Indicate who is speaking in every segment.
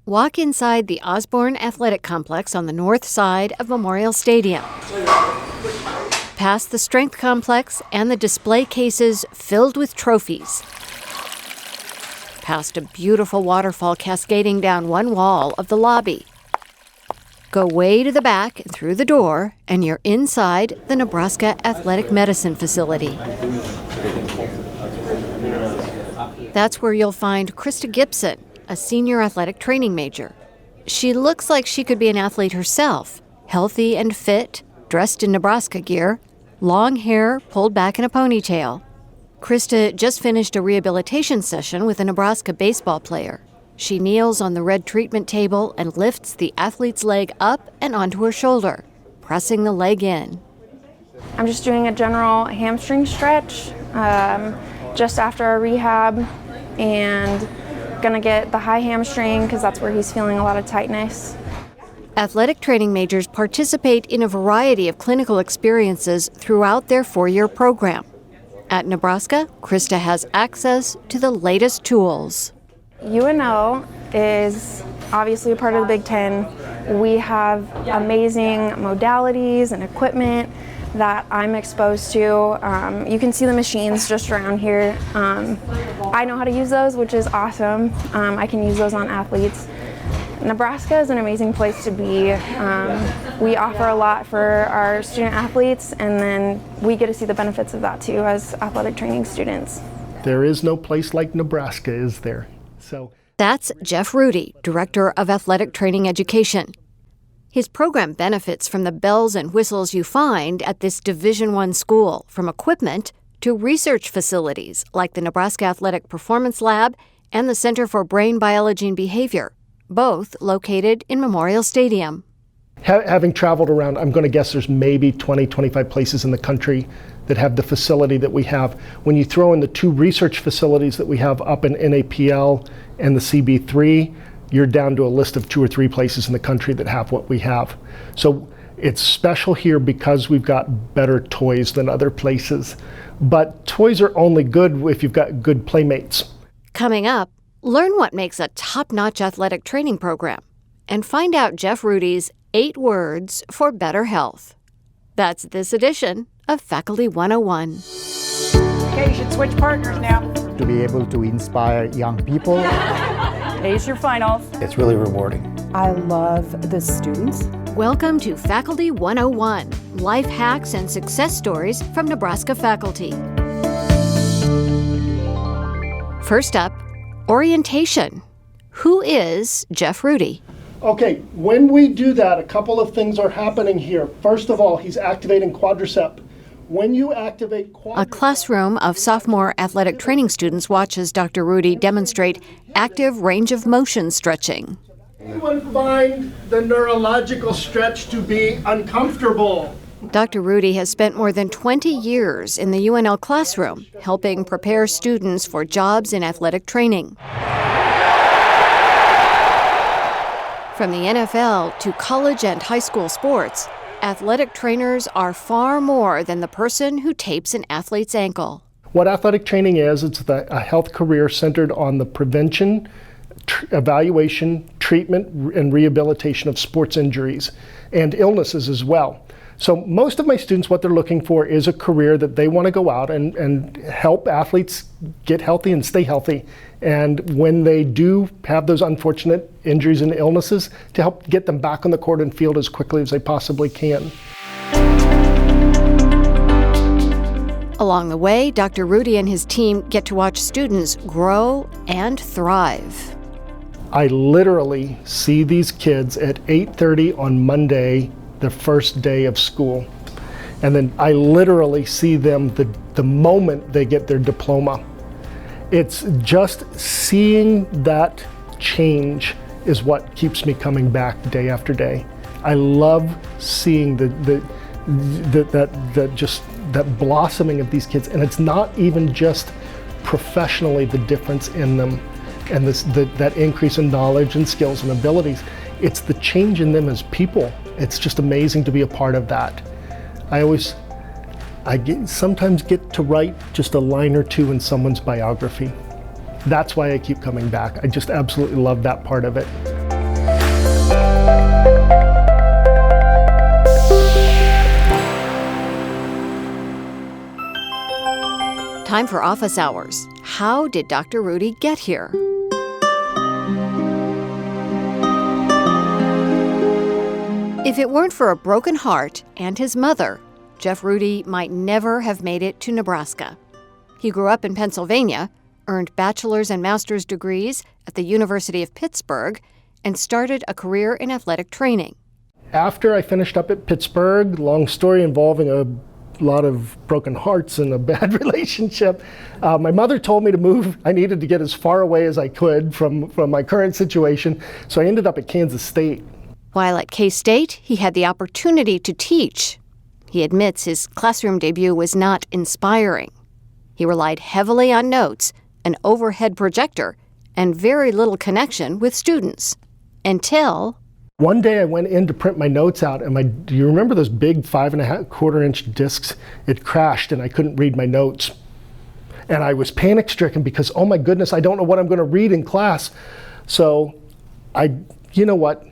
Speaker 1: Walk inside the Osborne Athletic Complex on the north side of Memorial Stadium. Past the strength complex and the display cases filled with trophies. Past a beautiful waterfall cascading down one wall of the lobby. Go way to the back and through the door, and you're inside the Nebraska Athletic Medicine Facility. That's where you'll find Krista Gibson, a senior athletic training major. She looks like she could be an athlete herself, healthy and fit, dressed in Nebraska gear, long hair pulled back in a ponytail. Krista just finished a rehabilitation session with a Nebraska baseball player. She kneels on the red treatment table and lifts the athlete's leg up and onto her shoulder, pressing the leg in.
Speaker 2: I'm just doing a general hamstring stretch just after our rehab, and gonna get the high hamstring because that's where he's feeling a lot of tightness.
Speaker 1: Athletic training majors participate in a variety of clinical experiences throughout their 4-year program. At Nebraska, Krista has access to the latest tools.
Speaker 2: UNO is obviously a part of the Big Ten. We have amazing modalities and equipment that I'm exposed to. You can see the machines just around here. I know how to use those, which is awesome. I can use those on athletes. Nebraska is an amazing place to be. We offer a lot for our student athletes, and then we get to see the benefits of that too as athletic training students.
Speaker 3: There is no place like Nebraska, is there?
Speaker 1: That's Jeff Rudy, Director of Athletic Training Education. His program benefits from the bells and whistles you find at this Division I school, from equipment to research facilities like the Nebraska Athletic Performance Lab and the Center for Brain Biology and Behavior, both located in Memorial Stadium.
Speaker 3: Having traveled around, I'm going to guess there's maybe 20, 25 places in the country that have the facility that we have. When you throw in the 2 research facilities that we have up in NAPL and the CB3, you're down to a list of 2 or 3 places in the country that have what we have. So it's special here because we've got better toys than other places. But toys are only good if you've got good playmates.
Speaker 1: Coming up, learn what makes a top-notch athletic training program and find out Jeff Rudy's 8 words for better health. That's this edition of Faculty 101.
Speaker 4: Okay, you should switch partners now.
Speaker 5: To be able to inspire young people.
Speaker 4: Today's your finals.
Speaker 6: It's really rewarding.
Speaker 7: I love the students.
Speaker 1: Welcome to Faculty 101, life hacks and success stories from Nebraska faculty. First up, orientation. Who is Jeff Rudy?
Speaker 3: Okay, when we do that, a couple of things are happening here. First of all, he's activating quadricep. When you activate quadricep...
Speaker 1: A classroom of sophomore athletic training students watches Dr. Rudy demonstrate active range of motion stretching.
Speaker 3: Anyone find the neurological stretch to be uncomfortable?
Speaker 1: Dr. Rudy has spent more than 20 years in the UNL classroom, helping prepare students for jobs in athletic training. From the NFL to college and high school sports, athletic trainers are far more than the person who tapes an athlete's ankle.
Speaker 3: What athletic training is, it's a health career centered on the prevention, evaluation, treatment, and rehabilitation of sports injuries and illnesses as well. So most of my students, what they're looking for is a career that they want to go out and help athletes get healthy and stay healthy. And when they do have those unfortunate injuries and illnesses, to help get them back on the court and field as quickly as they possibly can.
Speaker 1: Along the way, Dr. Rudy and his team get to watch students grow and thrive.
Speaker 3: I literally see these kids at 8:30 on Monday, the first day of school. And then I literally see them the moment they get their diploma. It's just seeing that change is what keeps me coming back day after day. I love seeing that blossoming of these kids, and it's not even just professionally the difference in them and that increase in knowledge and skills and abilities. It's the change in them as people. It's just amazing to be a part of that. I sometimes get to write just a line or two in someone's biography. That's why I keep coming back. I just absolutely love that part of it.
Speaker 1: Time for office hours. How did Dr. Rudy get here? If it weren't for a broken heart and his mother, Jeff Rudy might never have made it to Nebraska. He grew up in Pennsylvania, earned bachelor's and master's degrees at the University of Pittsburgh, and started a career in athletic training.
Speaker 3: After I finished up at Pittsburgh, long story involving a lot of broken hearts and a bad relationship, my mother told me to move. I needed to get as far away as I could from my current situation, so I ended up at Kansas State.
Speaker 1: While at K-State, he had the opportunity to teach. He admits his classroom debut was not inspiring. He relied heavily on notes, an overhead projector, and very little connection with students. Until
Speaker 3: one day I went in to print my notes out, and do you remember those big 5.25 inch discs? It crashed and I couldn't read my notes. And I was panic stricken because, oh my goodness, I don't know what I'm going to read in class. So you know what?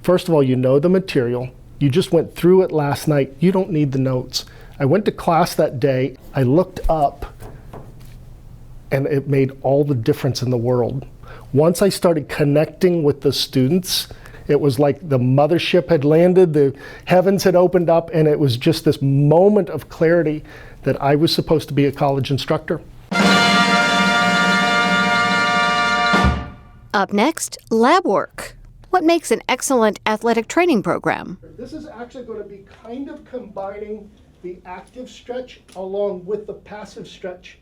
Speaker 3: First of all, you know the material. You just went through it last night. You don't need the notes. I went to class that day. I looked up, and it made all the difference in the world. Once I started connecting with the students, it was like the mothership had landed, the heavens had opened up, and it was just this moment of clarity that I was supposed to be a college instructor.
Speaker 1: Up next, lab work. What makes an excellent athletic training program?
Speaker 3: This is actually going to be kind of combining the active stretch along with the passive stretch.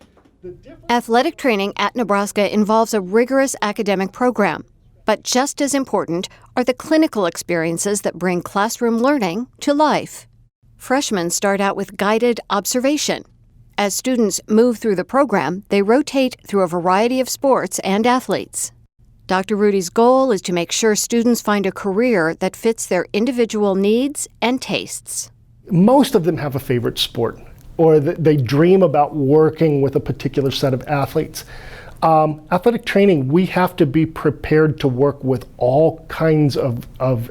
Speaker 1: Athletic training at Nebraska involves a rigorous academic program, but just as important are the clinical experiences that bring classroom learning to life. Freshmen start out with guided observation. As students move through the program, they rotate through a variety of sports and athletes. Dr. Rudy's goal is to make sure students find a career that fits their individual needs and tastes.
Speaker 3: Most of them have a favorite sport, or they dream about working with a particular set of athletes. Athletic training, we have to be prepared to work with all kinds of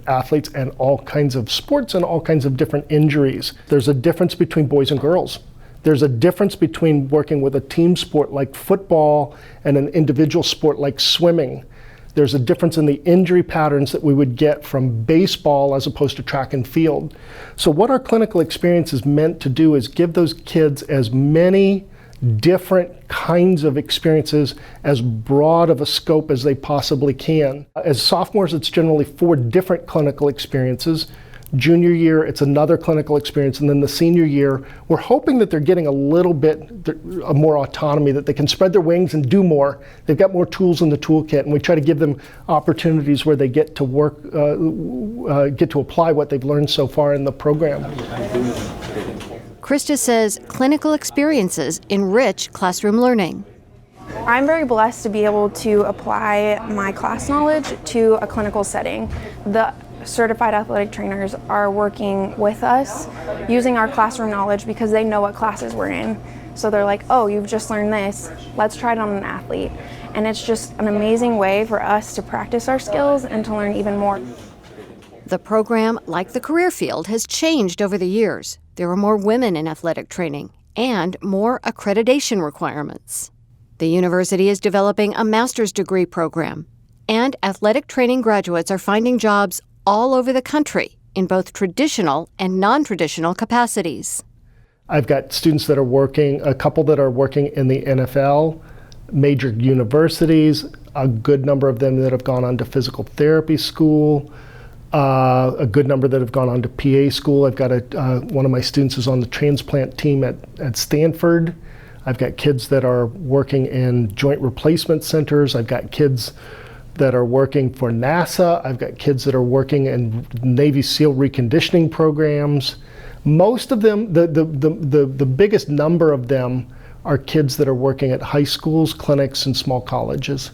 Speaker 3: athletes and all kinds of sports and all kinds of different injuries. There's a difference between boys and girls. There's a difference between working with a team sport like football and an individual sport like swimming. There's a difference in the injury patterns that we would get from baseball as opposed to track and field. So what our clinical experience is meant to do is give those kids as many different kinds of experiences, as broad of a scope as they possibly can. As sophomores, it's generally 4 different clinical experiences. Junior year, it's another clinical experience, and then the senior year, we're hoping that they're getting a little bit more autonomy, that they can spread their wings and do more. They've got more tools in the toolkit, and we try to give them opportunities where they get to work, get to apply what they've learned so far in the program.
Speaker 1: Krista says clinical experiences enrich classroom learning.
Speaker 2: I'm very blessed to be able to apply my class knowledge to a clinical setting. The certified athletic trainers are working with us using our classroom knowledge because they know what classes we're in. So they're like, oh, you've just learned this, let's try it on an athlete. And it's just an amazing way for us to practice our skills and to learn even more.
Speaker 1: The program, like the career field, has changed over the years. There are more women in athletic training and more accreditation requirements. The university is developing a master's degree program, and athletic training graduates are finding jobs all over the country in both traditional and non-traditional capacities.
Speaker 3: I've got students that are working, a couple that are working in the NFL, major universities, a good number of them that have gone on to physical therapy school, a good number that have gone on to PA school. I've got one of my students is on the transplant team at Stanford. I've got kids that are working in joint replacement centers. I've got kids that are working for NASA. I've got kids that are working in Navy SEAL reconditioning programs. Most of them, the biggest number of them are kids that are working at high schools, clinics, and small colleges.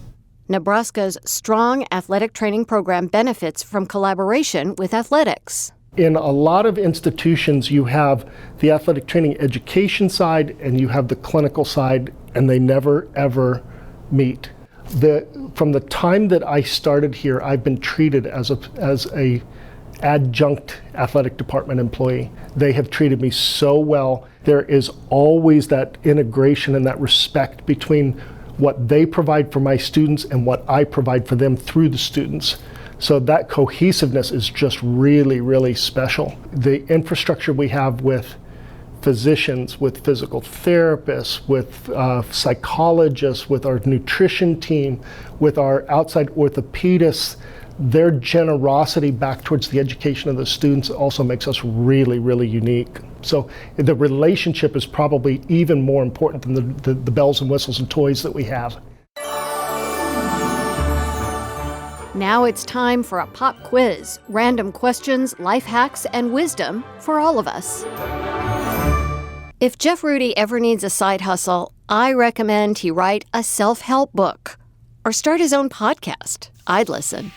Speaker 1: Nebraska's strong athletic training program benefits from collaboration with athletics.
Speaker 3: In a lot of institutions, you have the athletic training education side and you have the clinical side, and they never, ever meet. From the time that I started here, I've been treated as a adjunct athletic department employee. They have treated me so well. There is always that integration and that respect between what they provide for my students and what I provide for them through the students. So that cohesiveness is just really, really special. The infrastructure we have with physicians, with physical therapists, with psychologists, with our nutrition team, with our outside orthopedists, their generosity back towards the education of the students also makes us really, really unique. So the relationship is probably even more important than the bells and whistles and toys that we have.
Speaker 1: Now it's time for a pop quiz, random questions, life hacks, and wisdom for all of us. If Jeff Rudy ever needs a side hustle, I recommend he write a self-help book or start his own podcast. I'd listen.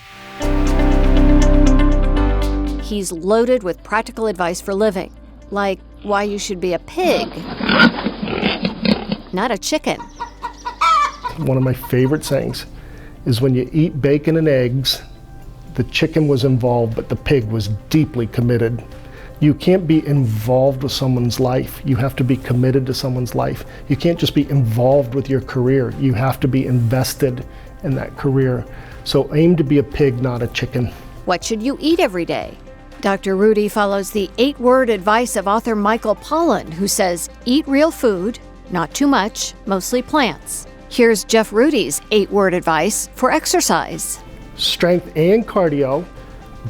Speaker 1: He's loaded with practical advice for living, like why you should be a pig, not a chicken.
Speaker 3: One of my favorite sayings is when you eat bacon and eggs, the chicken was involved, but the pig was deeply committed. You can't be involved with someone's life. You have to be committed to someone's life. You can't just be involved with your career. You have to be invested in that career. So aim to be a pig, not a chicken.
Speaker 1: What should you eat every day? Dr. Rudy follows the 8-word advice of author Michael Pollan, who says, eat real food, not too much, mostly plants. Here's Jeff Rudy's 8-word advice for exercise.
Speaker 3: Strength and cardio,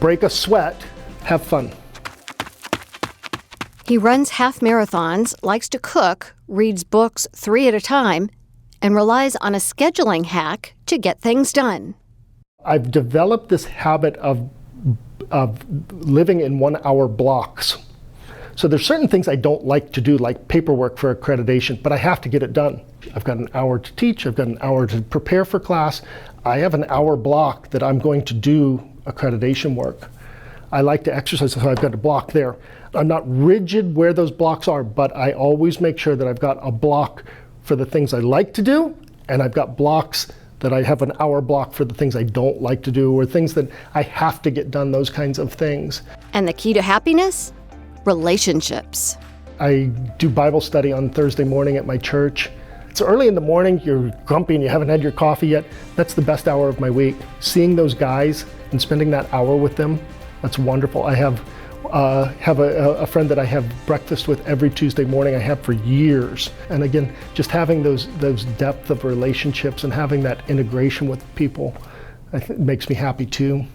Speaker 3: break a sweat, have fun.
Speaker 1: He runs half marathons, likes to cook, reads books 3 at a time, and relies on a scheduling hack to get things done.
Speaker 3: I've developed this habit of living in 1-hour blocks. So there's certain things I don't like to do, like paperwork for accreditation, but I have to get it done. I've got an hour to teach, I've got an hour to prepare for class. I have an hour block that I'm going to do accreditation work. I like to exercise, so I've got a block there. I'm not rigid where those blocks are, but I always make sure that I've got a block for the things I like to do, and I've got blocks that I have an hour block for the things I don't like to do, or things that I have to get done, those kinds of things.
Speaker 1: And the key to happiness? Relationships.
Speaker 3: I do Bible study on Thursday morning at my church. It's early in the morning, you're grumpy and you haven't had your coffee yet. That's the best hour of my week. Seeing those guys and spending that hour with them, that's wonderful. I have a friend that I have breakfast with every Tuesday morning. I have for years. And again, just having those depth of relationships and having that integration with people, I think makes me happy too.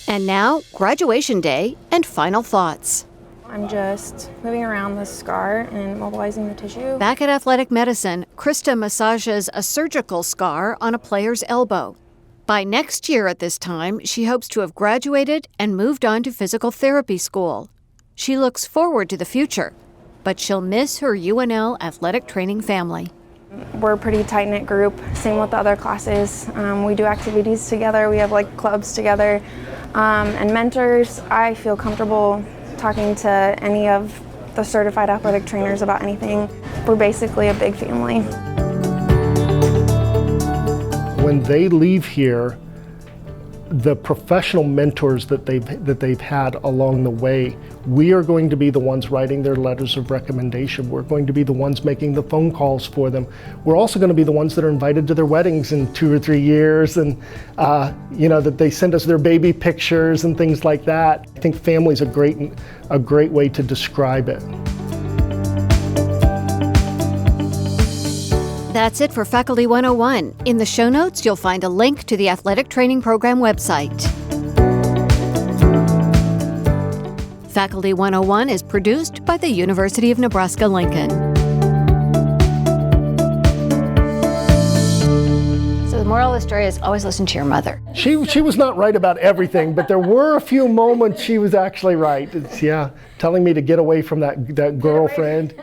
Speaker 1: And now, graduation day and final thoughts.
Speaker 2: I'm just moving around the scar and mobilizing the tissue.
Speaker 1: Back at Athletic Medicine, Krista massages a surgical scar on a player's elbow. By next year at this time, she hopes to have graduated and moved on to physical therapy school. She looks forward to the future, but she'll miss her UNL athletic training family.
Speaker 2: We're a pretty tight-knit group, same with the other classes. We do activities together, we have like clubs together. And mentors, I feel comfortable talking to any of the certified athletic trainers about anything. We're basically a big family.
Speaker 3: When they leave here, the professional mentors that they've had along the way, we are going to be the ones writing their letters of recommendation. We're going to be the ones making the phone calls for them. We're also going to be the ones that are invited to their weddings in 2 or 3 years, and that they send us their baby pictures and things like that. I think family's a great way to describe it.
Speaker 1: That's it for Faculty 101. In the show notes, you'll find a link to the Athletic Training Program website. Faculty 101 is produced by the University of Nebraska-Lincoln. So the moral of the story is always listen to your mother.
Speaker 3: She was not right about everything, but there were a few moments she was actually right. Telling me to get away from that girlfriend.